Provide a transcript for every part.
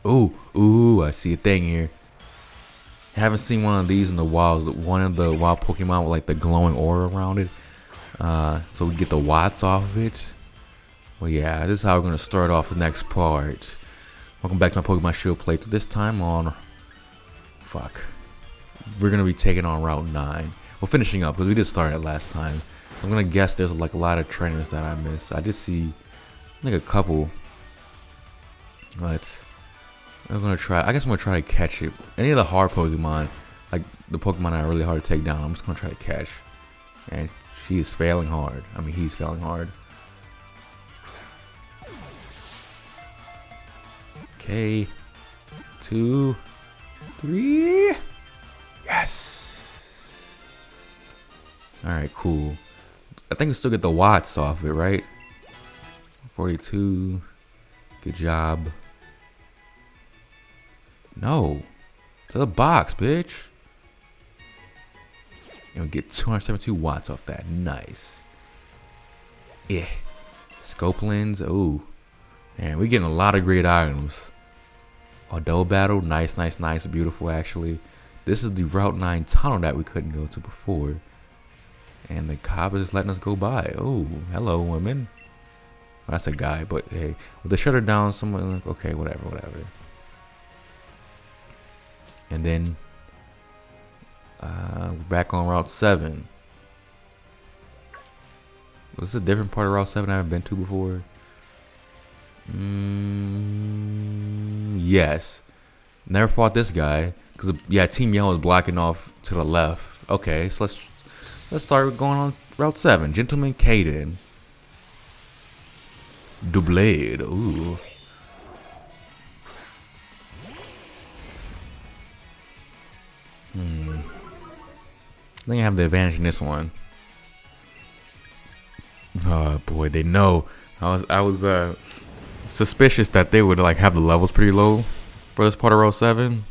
Ooh, ooh, I see a thing here. Haven't seen one of these in the wilds. One of the wild Pokemon with like the glowing aura around it. So we get the watts off of it. Well, yeah, this is how we're gonna start off the next part. Welcome back to my Pokemon Shield playthrough. This time on, we're gonna be taking on Route 9. We're finishing up because we did start it last time. So I'm gonna guess there's like a lot of trainers that I missed. I did see like a couple, but I'm gonna try. I guess I'm gonna try to catch it. Any of the hard Pokemon, like the Pokemon that are really hard to take down, I'm just gonna try to catch. And she is failing hard. I mean, he's failing hard. Okay, 2, 3. Yes. All right, cool. I think we still get the watts off it, right? 42. Good job. No, to the box, bitch. And we get 272 watts off that. Nice. Yeah. Scope lens. Ooh. Man, we're getting a lot of great items. Although battle. Nice, nice, nice. Beautiful, actually. This is the Route 9 tunnel that we couldn't go to before. And the cop is letting us go by. Oh, hello, women. Well, that's a guy, but hey. With the shutter down, someone like, okay, whatever, whatever. And then we're back on Route 7. Was this a different part of Route 7 I haven't been to before? Yes. Never fought this guy because yeah, Team Yellow is blocking off to the left. Okay, so let's start going on Route 7. Gentleman Caden. Doublade. Ooh. I think I have the advantage in this one. Oh boy, they know. I was suspicious that they would like have the levels pretty low for this part of Route 7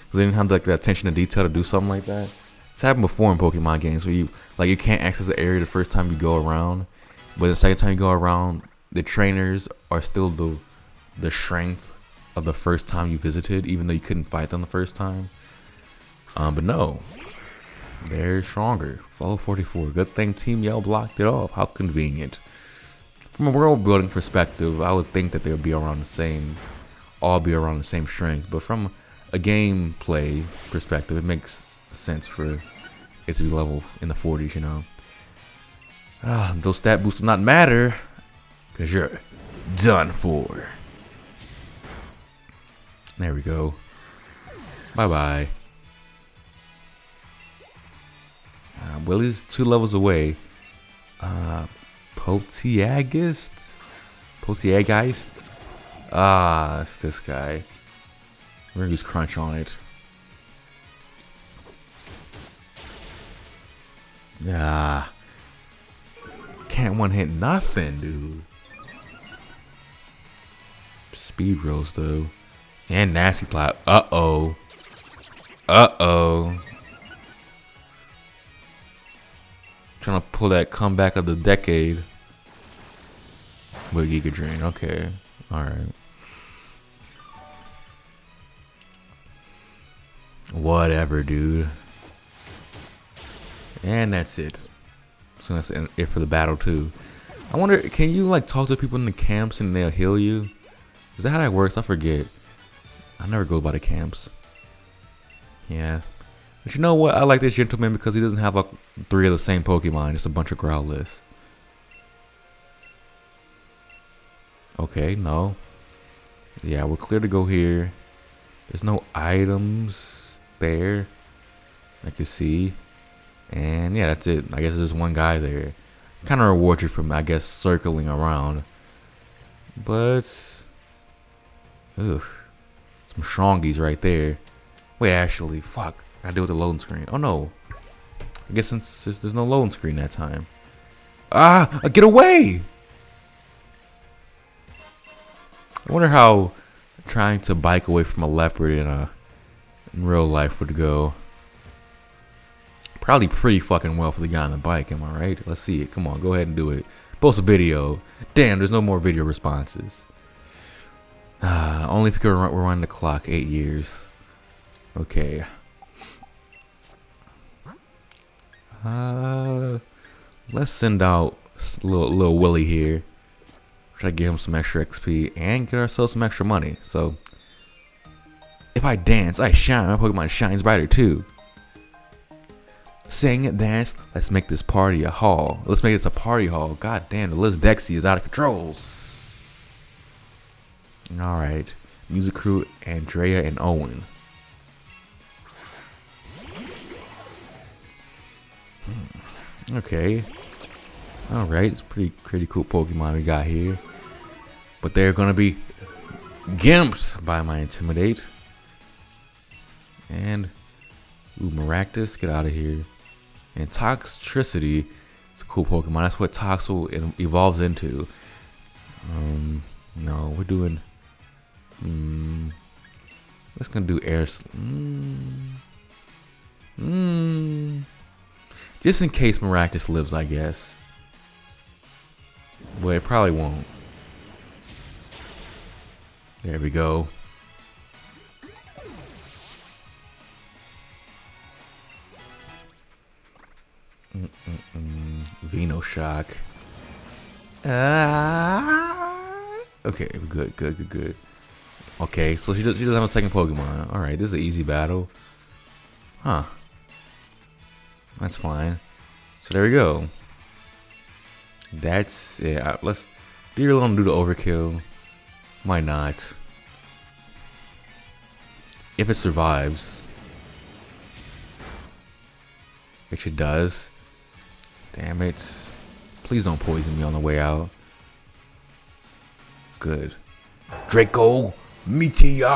because they didn't have like the attention to detail to do something like that. It's happened before in Pokemon games where you can't access the area the first time you go around, but the second time you go around, the trainers are still the strength of the first time you visited, even though you couldn't fight them the first time. But no, they're stronger. Follow 44. Good thing Team Yell blocked it off. How convenient. From a world building perspective, I would think that they would be around the same, all be around the same strength. But from a gameplay perspective, it makes sense for it to be level in the 40s, you know. Those stat boosts will not matter because you're done for. There we go. Bye-bye. Willie's 2 levels away. Potiagist? It's this guy. We're gonna use Crunch on it. Can't one hit nothing, dude. Speed rolls though. And nasty plot. Uh-oh. Trying to pull that comeback of the decade with Giga Drain. Okay. Alright. Whatever, dude. And that's it. So that's it for the battle too. I wonder, can you like talk to people in the camps and they'll heal you? Is that how that works? I forget. I never go by the camps. Yeah. But you know what? I like this gentleman because he doesn't have like 3 of the same Pokemon. Just a bunch of Growlithe. Okay, no. Yeah, we're clear to go here. There's no items there. I can see. And yeah, that's it. I guess there's one guy there. Kind of rewards you from, I guess, circling around. But, ugh. Some strongies right there. Wait, actually, fuck. I deal with the loading screen. Oh no. I guess since there's no loading screen that time. Get away! I wonder how trying to bike away from a leopard in real life would go. Probably pretty fucking well for the guy on the bike, am I right? Let's see it. Come on, go ahead and do it. Post a video. Damn, there's no more video responses. Only if you could rewind the clock 8 years. Okay. Let's send out little Willie here. Try to get him some extra XP and get ourselves some extra money. So, if I dance, I shine. My Pokemon shines brighter too. Sing and dance. Let's make this party a hall. Let's make this a party hall. God damn, the Liz Dexy is out of control. Alright. Music Crew, Andrea and Owen. Okay. Alright, it's pretty cool Pokemon we got here. But they're gonna be gimped by my Intimidate. And ooh, Maractus, get out of here. And Toxtricity, it's a cool Pokemon. That's what Toxel evolves into. No, we're doing. Let's gonna do Air. Just in case Maractus lives, I guess. Well, it probably won't. There we go. Venoshock. Okay, good. Okay, so she doesn't have a second Pokemon. Alright, this is an easy battle. Huh. That's fine. So there we go. That's it. Let's do your little do the overkill. Why not? If it survives. Which it does. Damn it. Please don't poison me on the way out. Good. Draco Meteor!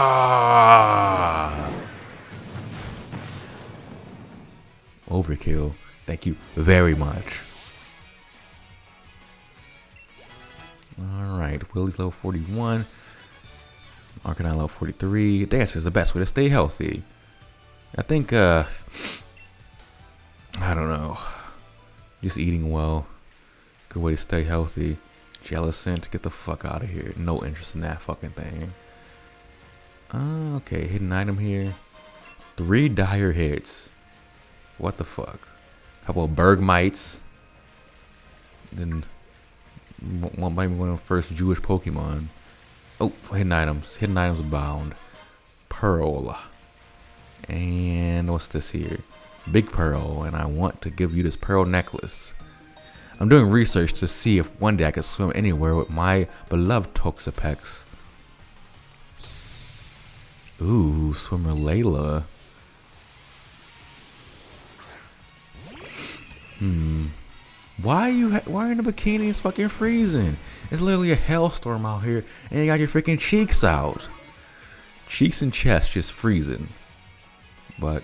Overkill. Thank you very much. Alright, Willie's level 41. Arcanine level 43. Dance is the best way to stay healthy. I think, I don't know. Just eating well. Good way to stay healthy. Jellicent, get the fuck out of here. No interest in that fucking thing. Okay, hidden item here. 3 dire hits. What the fuck? Couple of Bergmites. Then might be one of the first Jewish Pokemon. Oh, hidden items. Hidden items abound. Pearl. And what's this here? Big Pearl. And I want to give you this pearl necklace. I'm doing research to see if one day I can swim anywhere with my beloved Toxapex. Ooh, swimmer Layla. Why are you in a bikini? It's fucking freezing. It's literally a hellstorm out here, and you got your freaking cheeks out. Cheeks and chest just freezing. But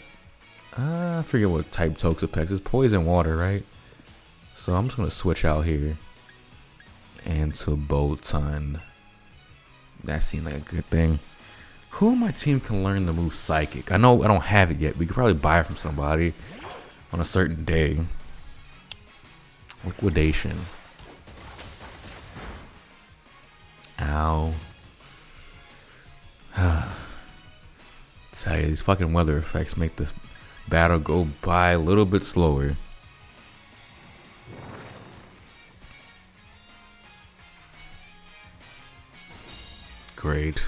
I forget what type Toxapex is. Poison water, right? So I'm just gonna switch out here and to Bolton. That seemed like a good thing. Who on my team can learn the move Psychic? I know I don't have it yet, but you could probably buy it from somebody on a certain day. Liquidation. Ow. Tell you, these fucking weather effects make this battle go by a little bit slower. Great.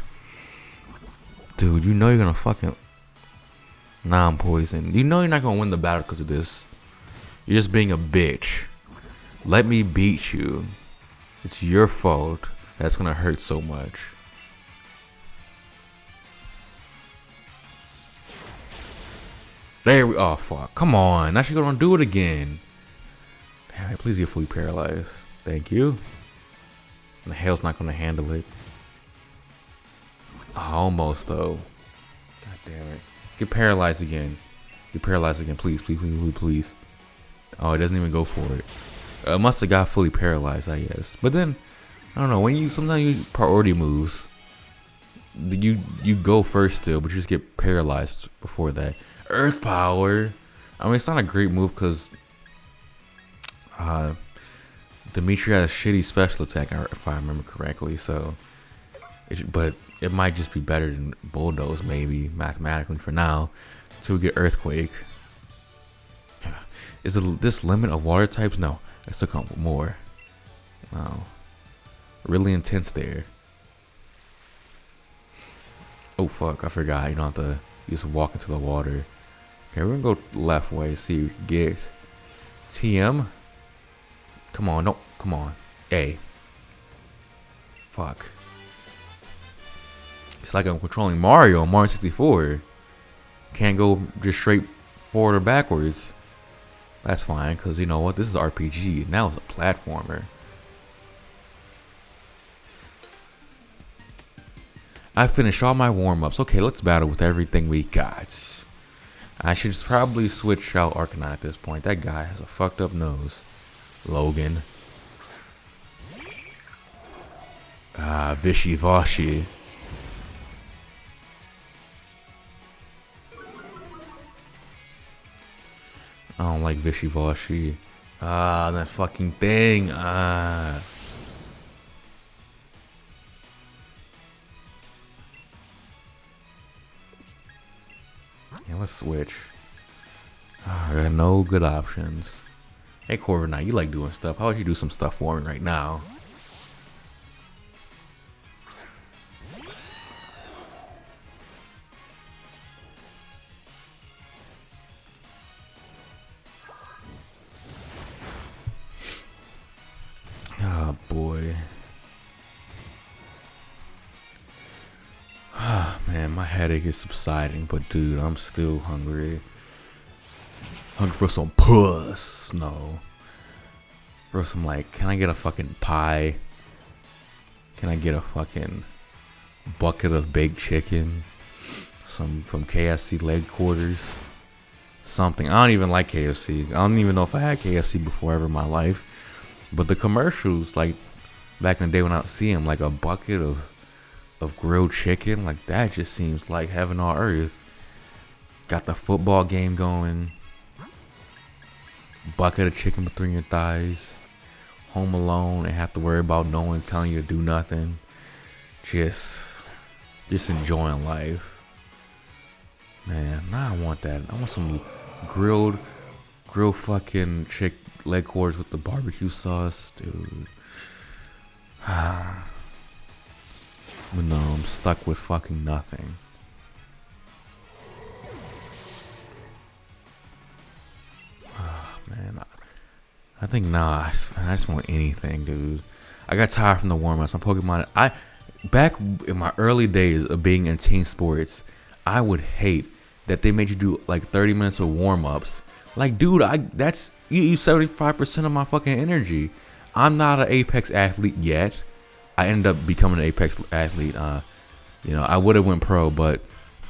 Dude, you know you're gonna fucking... Nah, I'm poisoned. You know you're not gonna win the battle because of this. You're just being a bitch. Let me beat you. It's your fault. That's gonna hurt so much. There we... Oh, fuck. Come on. Now she's gonna do it again. Damn it. Please get fully paralyzed. Thank you. The hell's not gonna handle it. Almost though. God damn it. Get paralyzed again. Get paralyzed again, please, please. Oh, it doesn't even go for it. Must have got fully paralyzed, I guess. But then, I don't know. When you sometimes you priority moves, you go first still, but you just get paralyzed before that. Earth Power. I mean, it's not a great move because Dimitri has a shitty special attack, if I remember correctly. So, but it might just be better than Bulldoze, maybe mathematically for now, until we get Earthquake. Is this limit of water types? No, I still come with more. Wow, really intense there. Oh fuck, I forgot. You don't have to just walk into the water. Okay, we're gonna go left way, see if we can get TM. Come on, no, come on. A. Fuck. It's like I'm controlling Mario on Mario 64. Can't go just straight forward or backwards. That's fine, because you know what? This is RPG. Now it's a platformer. I finished all my warm-ups. Okay, let's battle with everything we got. I should probably switch out Arcanine at this point. That guy has a fucked up nose. Logan. Vishivashi. I don't like Vishivashi. That fucking thing. Yeah, let's switch. I got no good options. Hey, Corviknight, you like doing stuff. How about you do some stuff for me right now? Oh, boy. Man, my headache is subsiding, but dude, I'm still hungry. Hungry for some puss. No. For some, like, can I get a fucking pie? Can I get a fucking bucket of baked chicken? Some from KFC leg quarters? Something. I don't even like KFC. I don't even know if I had KFC before ever in my life. But the commercials, like, back in the day when I would see them, like a bucket of grilled chicken, like that just seems like heaven on earth. Got the football game going. Bucket of chicken between your thighs. Home alone and have to worry about no one telling you to do nothing. Just enjoying life. Man, now I want that. I want some grilled fucking leg quarters with the barbecue sauce, dude. But no, I'm stuck with fucking nothing. Man, I think I just want anything, dude. I got tired from the warm-ups. My Pokemon, back in my early days of being in team sports, I would hate that they made you do like 30 minutes of warm-ups. Like, dude, you use 75% of my fucking energy. I'm not an Apex athlete yet. I ended up becoming an Apex athlete. You know, I would have went pro, but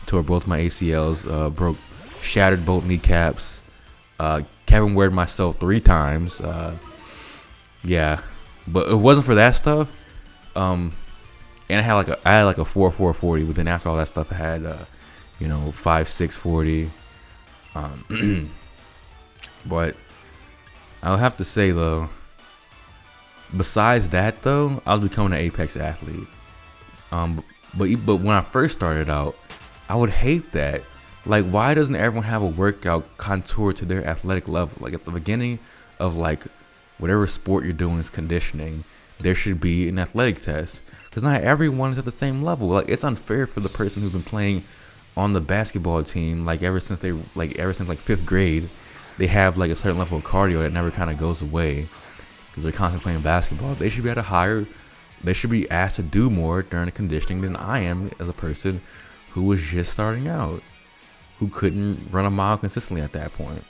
tore both my ACLs, shattered both kneecaps. Kevin Wared myself 3 times. Yeah, but it wasn't for that stuff. And I had like a 4.40, but then after all that stuff, I had 5.640. But I'll have to say though, besides that though, I was becoming an Apex athlete. But when I first started out, I would hate that. Like, why doesn't everyone have a workout contoured to their athletic level? Like, at the beginning of, like, whatever sport you're doing is conditioning, there should be an athletic test. Because not everyone is at the same level. Like, it's unfair for the person who's been playing on the basketball team, like, ever since 5th grade. They have, like, a certain level of cardio that never kind of goes away. Because they're constantly playing basketball. They should be they should be asked to do more during the conditioning than I am as a person who was just starting out. Who couldn't run a mile consistently at that point.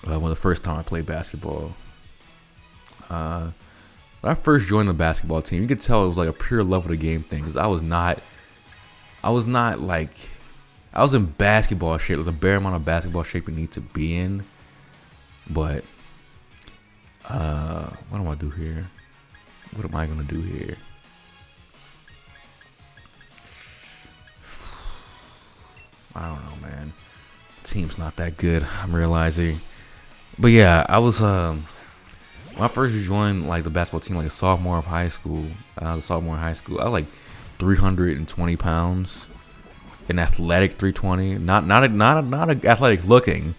When the first time I played basketball. When I first joined the basketball team, you could tell it was like a pure love of the game thing. Because I was in basketball shape, like the bare amount of basketball shape you need to be in. But, what do I do here? What am I going to do here? I don't know, man. Team's not that good, I'm realizing. But yeah, I was when I first joined like the basketball team, like a sophomore in high school. I was 320 pounds, an athletic 320, not athletic looking,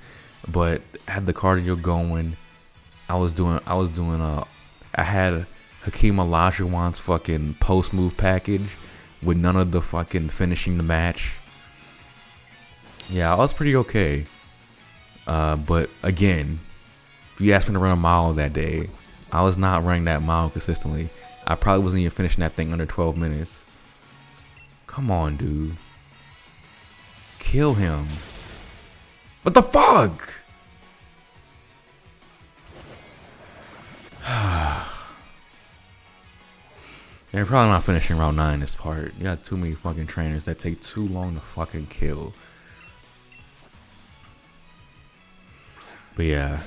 but had the cardio going. I had Hakeem Olajuwon's fucking post move package with none of the fucking finishing the match. Yeah, I was pretty okay. But again, if you asked me to run a mile that day, I was not running that mile consistently. I probably wasn't even finishing that thing under 12 minutes. Come on, dude. Kill him. What the fuck? They're probably not finishing round 9 this part. You got too many fucking trainers that take too long to fucking kill. But yeah,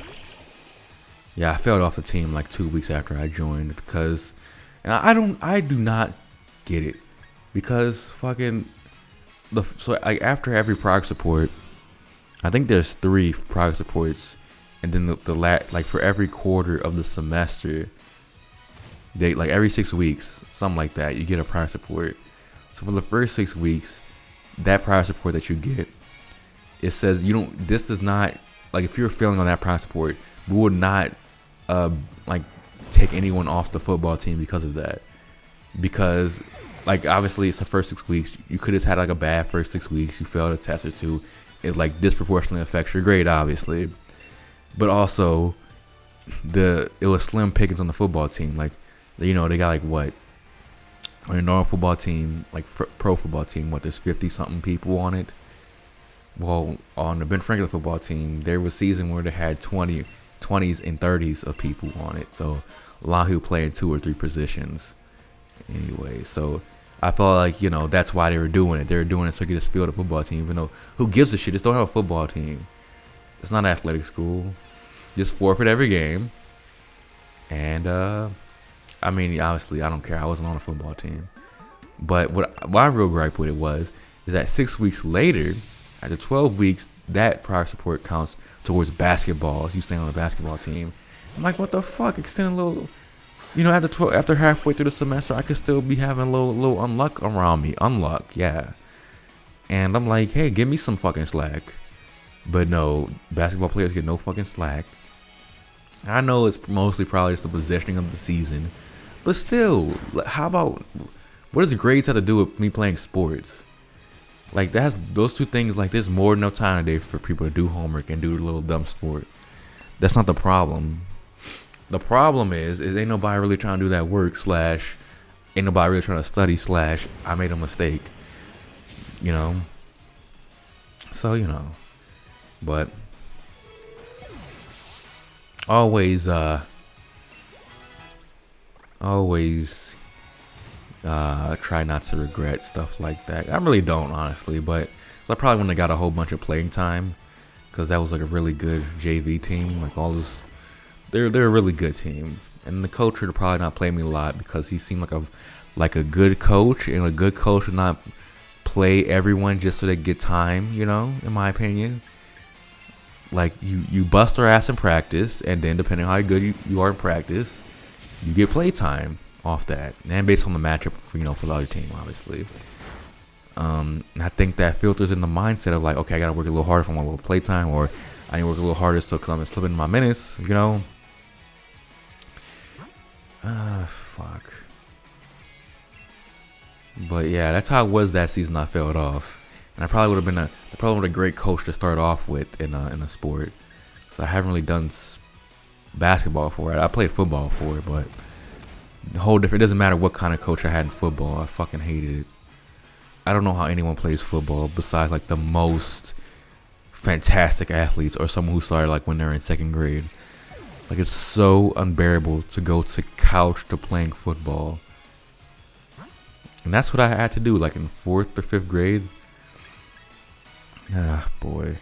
I failed off the team like 2 weeks after I joined because, and I do not get it because fucking so like after every progress support, I think there's 3 progress supports, and then like for every quarter of the semester, they like every 6 weeks, something like that, you get a progress support. So for the first 6 weeks, that progress support that you get, it says you don't. This does not. Like if you're failing on that progress support, we would not like take anyone off the football team because of that. Because like obviously it's the first 6 weeks. You could have had like a bad first 6 weeks. You failed a test or two. It like disproportionately affects your grade, obviously. But also, it was slim pickings on the football team. Like, you know, they got like what on a normal football team, like pro football team, what there's 50 something people on it. Well, on the Ben Franklin football team, there was a season where they had 20s and 30s of people on it. So a lot of people playing 2 or 3 positions. Anyway, so I felt like, you know, that's why they were doing it. They were doing it so they could just field a football team. Even though, who gives a shit? Just don't have a football team. It's not an athletic school. Just forfeit every game. And, I mean, obviously, I don't care. I wasn't on a football team. But what my real gripe with it is that 6 weeks later, after 12 weeks, that progress support counts towards basketball. So you stay on the basketball team. I'm like, what the fuck? Extend a little, you know, after halfway through the semester, I could still be having a little unluck around me. Unluck, yeah. And I'm like, hey, give me some fucking slack. But no, basketball players get no fucking slack. I know it's mostly probably just the positioning of the season. But still, how about, what does grades have to do with me playing sports? Like those 2 things, like there's more than enough time a day for people to do homework and do a little dumb sport. That's not the problem. The problem is ain't nobody really trying to do that work / ain't nobody really trying to study / I made a mistake. You know? So, you know. But always try not to regret stuff like that. I really don't, honestly, but I probably wouldn't have got a whole bunch of playing time because that was like a really good JV team. Like all this, they're a really good team, and the coach would probably not play me a lot because he seemed like a good coach, and a good coach would not play everyone just so they get time. You know, in my opinion. Like you bust their ass in practice, and then depending on how good you are in practice, you get play time off that, and based on the matchup, for the other team, obviously. I think that filters in the mindset of like, okay, I gotta work a little harder for my little play time, or I need to work a little harder so because I'm slipping my minutes, you know. Fuck. But yeah, that's how it was that season. I failed off, and I probably would have been a great coach to start off with in a sport. So I haven't really done basketball for it. I played football for it, but the whole different. It doesn't matter what kind of coach I had in football. I fucking hated it. I don't know how anyone plays football besides like the most fantastic athletes or someone who started like when they're in 2nd grade. Like it's so unbearable to go to couch to playing football. And that's what I had to do like in 4th or 5th grade. Ah, boy.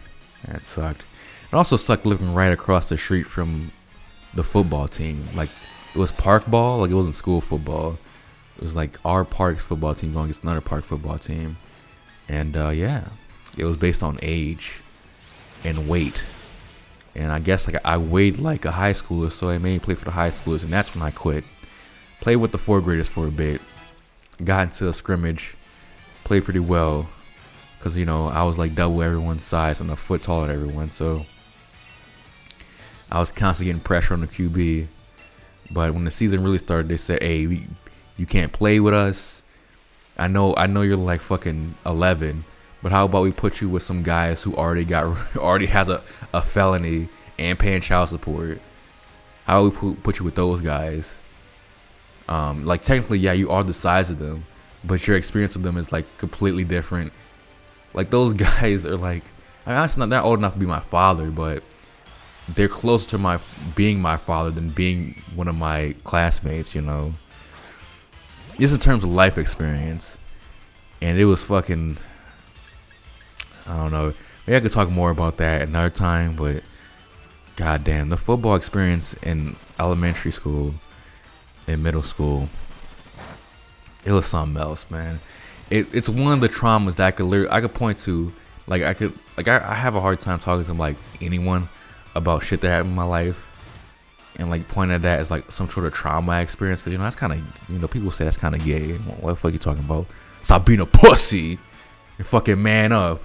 That sucked. It also sucked living right across the street from the football team. Like it was park ball, like it wasn't school football. It was like our park's football team going against another park football team. And yeah, it was based on age and weight. And I guess like I weighed like a high schooler, so I made me play for the high schoolers, and that's when I quit. Played with the 4th graders for a bit. got into a scrimmage, played pretty well, because I was like double everyone's size and a foot taller than everyone, so I was constantly getting pressure on the QB. But when the season really started, they said, "Hey, you can't play with us. I know you're like fucking 11, but how about we put you with some guys who already has a felony and paying child support? How about we put you with those guys? Like technically, yeah, you are the size of them, but your experience with them is like completely different. Like those guys are like, I'm honestly not old enough to be my father, but they're closer to being my father than being one of my classmates, Just in terms of life experience. And it was fucking, I don't know. Maybe I could talk more about that another time, but goddamn, the football experience in elementary school and middle school, it was something else, man. It's one of the traumas that I could point to. I have a hard time talking to like anyone about shit that happened in my life, and like pointing at that as like some sort of trauma experience, because that's kind of, people say that's kind of gay. What the fuck you talking about? Stop being a pussy and fucking man up.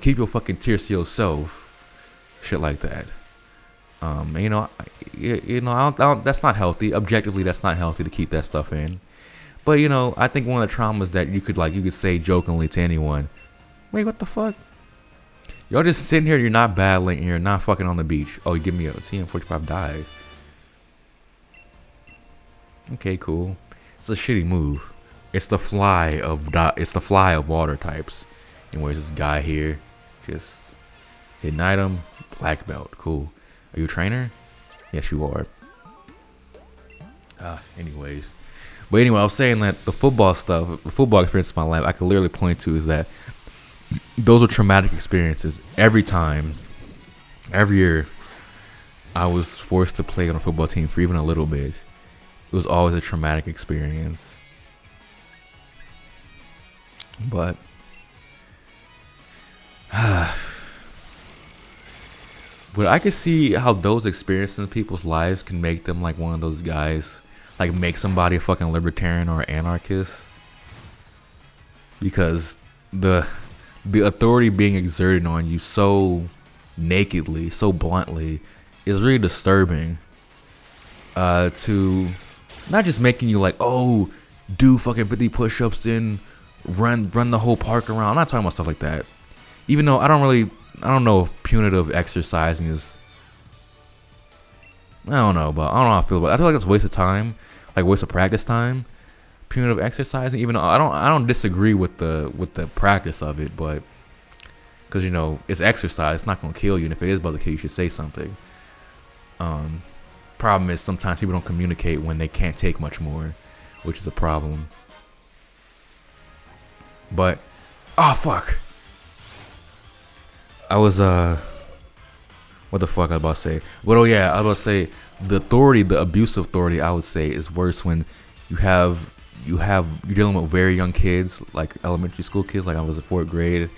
Keep your fucking tears to yourself. Shit like that. I don't, that's not healthy. Objectively, that's not healthy to keep that stuff in. But I think one of the traumas that you could say jokingly to anyone, wait, what the fuck? Y'all just sitting here, you're not battling, and you're not fucking on the beach. Oh, you give me a TM45 dive. Okay, cool. It's a shitty move. It's the fly of water types. Anyways, this guy here, just hit an item, black belt, cool. Are you a trainer? Yes, you are. Anyways. But anyway, I was saying that the football experience in my life, I could literally point to is that those are traumatic experiences. Every year, I was forced to play on a football team for even a little bit. It was always a traumatic experience. But but I could see how those experiences in people's lives can make them like one of those guys, like make somebody a fucking libertarian or anarchist, because the authority being exerted on you so nakedly, so bluntly, is really disturbing. To not just making you like, oh, do fucking 50 push-ups, then run the whole park around. I'm not talking about stuff like that. Even though I don't know if punitive exercising is, I don't know how I feel about it. I feel like it's a waste of time, like waste of practice time. Punitive exercising, even though I don't disagree with the practice of it, but because it's exercise, it's not gonna kill you, and if it is about to kill you, should say something. Problem is sometimes people don't communicate when they can't take much more, which is a problem. But fuck, I was what the fuck I was about to say? But oh yeah, I was about to say the abuse of authority, I would say, is worse when you're dealing with very young kids, like elementary school kids, like I was in 4th grade,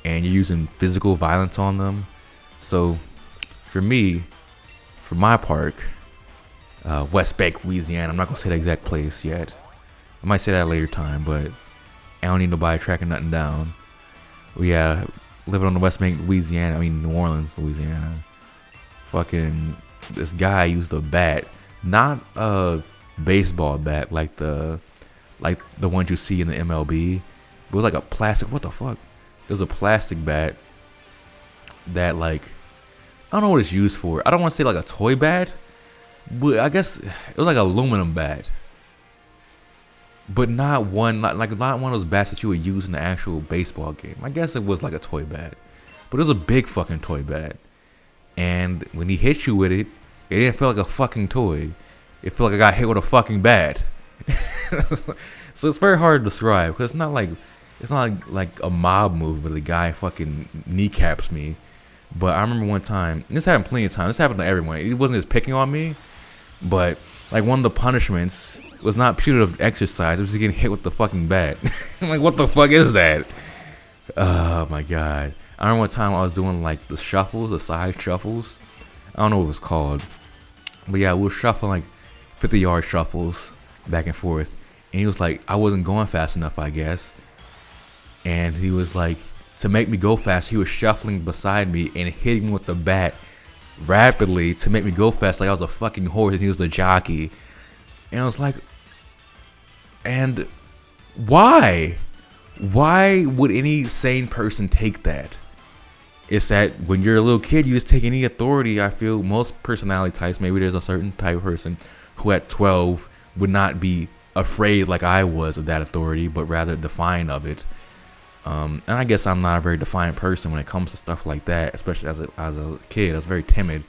and you're using physical violence on them. So for my park, West Bank, Louisiana, I'm not gonna say the exact place yet. I might say that at a later time, but I don't need nobody tracking nothing down. Yeah, living on the West Bank, Louisiana, New Orleans, Louisiana. Fucking, this guy used a bat, not a baseball bat like the ones you see in the MLB. It was like a plastic, what the fuck? It was a plastic bat that, like, I don't know what it's used for. I don't want to say like a toy bat, but I guess it was like an aluminum bat. But not one of those bats that you would use in the actual baseball game. I guess it was like a toy bat. But it was a big fucking toy bat. And when he hit you with it, it didn't feel like a fucking toy. It felt like I got hit with a fucking bat. So it's very hard to describe, because it's not like a mob move where the guy fucking kneecaps me. But I remember one time, and this happened plenty of times, this happened to everyone. It wasn't just picking on me, but like one of the punishments was not punitive exercise, it was just getting hit with the fucking bat. I'm like, what the fuck is that? Oh my god. I remember one time I was doing like the side shuffles. I don't know what it was called. But yeah, we were shuffling like 50-yard shuffles back and forth. And he was like, I wasn't going fast enough, I guess. And he was like, to make me go fast, he was shuffling beside me and hitting me with the bat rapidly to make me go fast, like I was a fucking horse and he was a jockey. And I was like, and why? Why would any sane person take that? It's that when you're a little kid, you just take any authority. I feel most personality types, maybe there's a certain type of person who at 12 would not be afraid like I was of that authority, but rather defiant of it. And I guess I'm not a very defiant person when it comes to stuff like that, especially as a kid. I was very timid.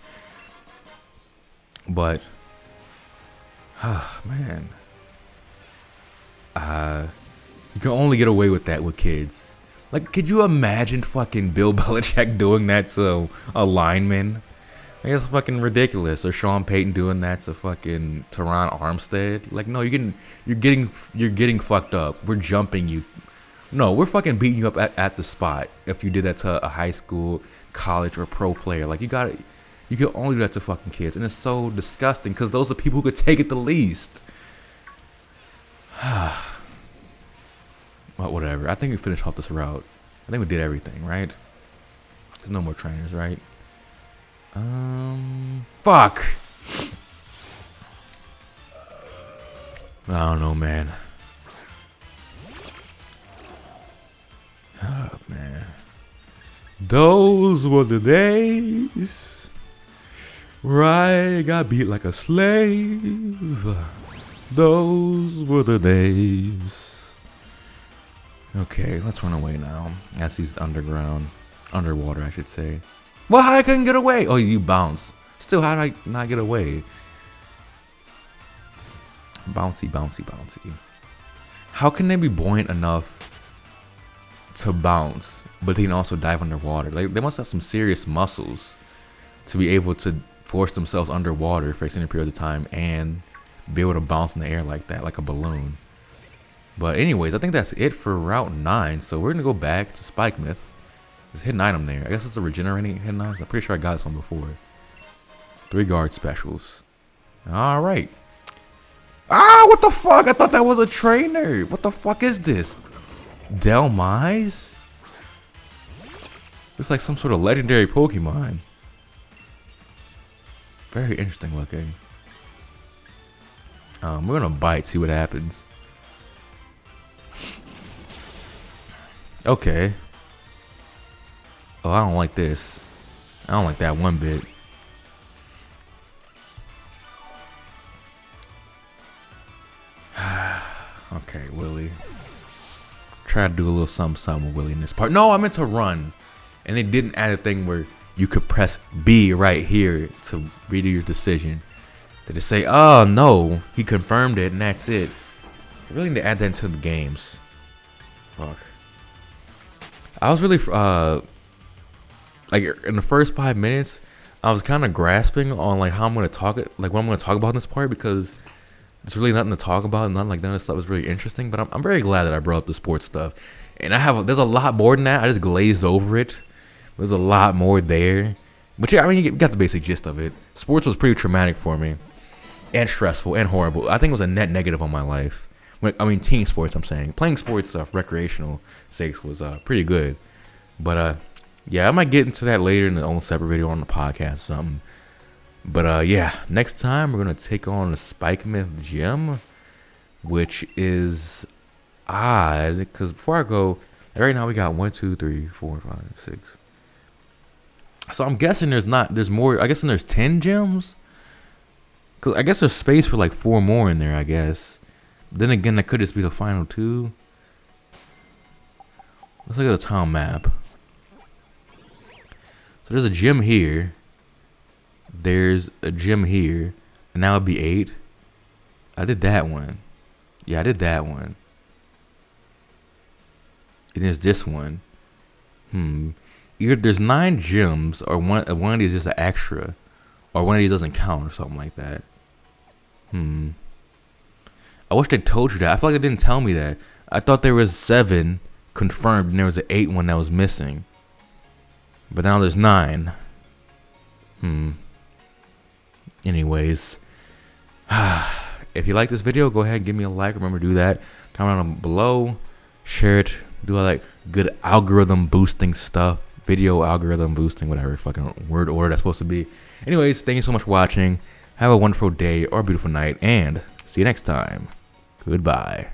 But, man, you can only get away with that with kids. Like, could you imagine fucking Bill Belichick doing that to a lineman? Like, that's fucking ridiculous. Or Sean Payton doing that to fucking Teron Armstead. Like, no, you're getting fucked up. We're jumping you. No, we're fucking beating you up at the spot if you did that to a high school, college, or pro player. Like, you can only do that to fucking kids. And it's so disgusting because those are people who could take it the least. Well, whatever. I think we finished off this route. I think we did everything, right? There's no more trainers, right? Fuck. I don't know, man. Oh, man. Those were the days where I got beat like a slave. Those were the days. Okay, let's run away now. As he's underwater, I should say. Well, I couldn't get away. Oh, you bounce. Still, how did I not get away? Bouncy, bouncy, bouncy. How can they be buoyant enough to bounce, but they can also dive underwater? Like, they must have some serious muscles to be able to force themselves underwater for extended periods of time and be able to bounce in the air like that, like a balloon. But anyways, I think that's it for Route 9. So we're going to go back to Spike Myth. There's a hidden item there. I guess it's a regenerating hidden item. I'm pretty sure I got this one before. 3 guard specials. Alright. Ah, what the fuck? I thought that was a trainer. What the fuck is this? Delmise? Looks like some sort of legendary Pokemon. Very interesting looking. We're gonna bite, see what happens. Okay. Oh, I don't like this. I don't like that one bit. Okay, Willie. Try to do a little something with Willie in this part. No, I meant to run. And they didn't add a thing where you could press B right here to redo your decision. They just say, oh, no. He confirmed it, and that's it. They really need to add that into the games. Fuck. I was really, like, in the first 5 minutes, I was kind of grasping on, like, how I'm going to talk it, like, what I'm going to talk about in this part, because there's really nothing to talk about, and nothing like none of this stuff was really interesting. But I'm very glad that I brought up the sports stuff, and there's a lot more than that. I just glazed over it. There's a lot more there, but yeah, I mean, you got the basic gist of it. Sports was pretty traumatic for me, and stressful, and horrible. I think it was a net negative on my life. I mean, team sports, I'm saying. Playing sports stuff, recreational sakes, was pretty good. But, yeah, I might get into that later in a own separate video on the podcast or something. But, yeah, next time we're going to take on the Spike Myth Gym, which is odd, because before I go, right now we got 1, 2, 3, 4, 5, 6. So I'm guessing there's more. I guess there's 10 gyms. Cause I guess there's space for like 4 more in there, I guess. Then again, that could just be the final 2. Let's look at the town map. So there's a gym here. There's a gym here. And now it'd be 8. I did that one. Yeah, I did that one. And there's this one. Either there's 9 gyms, or one of these is just an extra, or one of these doesn't count, or something like that. I wish they told you that. I feel like they didn't tell me that. I thought there was 7 confirmed, and there was an 8 one that was missing. But now there's 9. Anyways, if you like this video, go ahead and give me a like. Remember to do that. Comment on below, share it, do all like good algorithm boosting stuff, video algorithm boosting, whatever fucking word order that's supposed to be. Anyways, thank you so much for watching. Have a wonderful day or beautiful night, and see you next time. Goodbye.